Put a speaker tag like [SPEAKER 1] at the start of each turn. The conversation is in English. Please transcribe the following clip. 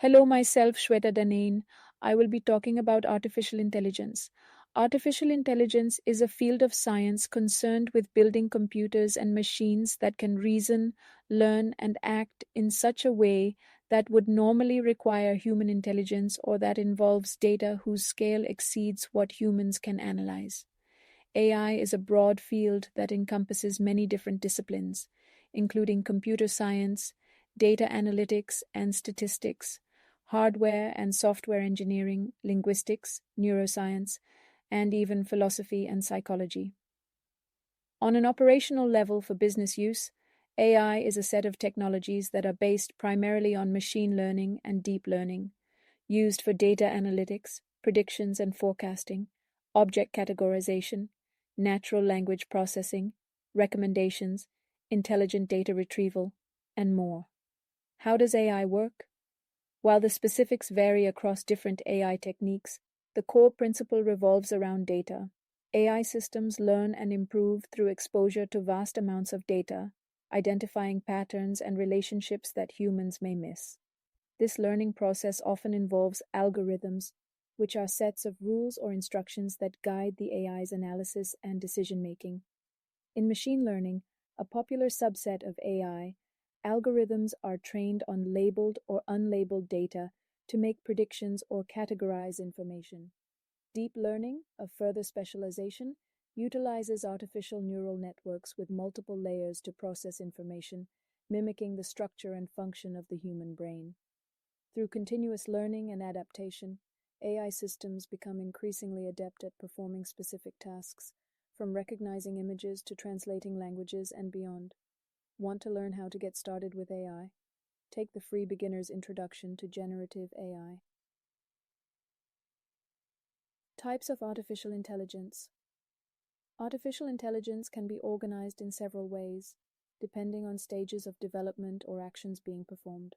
[SPEAKER 1] Hello, myself, Shweta Danane. I will be talking about artificial intelligence. Artificial intelligence is a field of science concerned with building computers and machines that can reason, learn, and act in such a way that would normally require human intelligence or that involves data whose scale exceeds what humans can analyze. AI is a broad field that encompasses many different disciplines, including computer science, data analytics and statistics, hardware and software engineering, linguistics, neuroscience, and even philosophy and psychology. On an operational level for business use, AI is a set of technologies that are based primarily on machine learning and deep learning, used for data analytics, predictions and forecasting, object categorization, natural language processing, recommendations, intelligent data retrieval, and more. How does AI work? While the specifics vary across different AI techniques, the core principle revolves around data. AI systems learn and improve through exposure to vast amounts of data, identifying patterns and relationships that humans may miss. This learning process often involves algorithms, which are sets of rules or instructions that guide the AI's analysis and decision making. In machine learning, a popular subset of AI, algorithms are trained on labeled or unlabeled data to make predictions or categorize information. Deep learning, a further specialization, utilizes artificial neural networks with multiple layers to process information, mimicking the structure and function of the human brain. Through continuous learning and adaptation, AI systems become increasingly adept at performing specific tasks, from recognizing images to translating languages and beyond. Want to learn how to get started with AI? Take the free beginner's introduction to generative AI. Types of artificial intelligence. Artificial intelligence can be organized in several ways, depending on stages of development or actions being performed.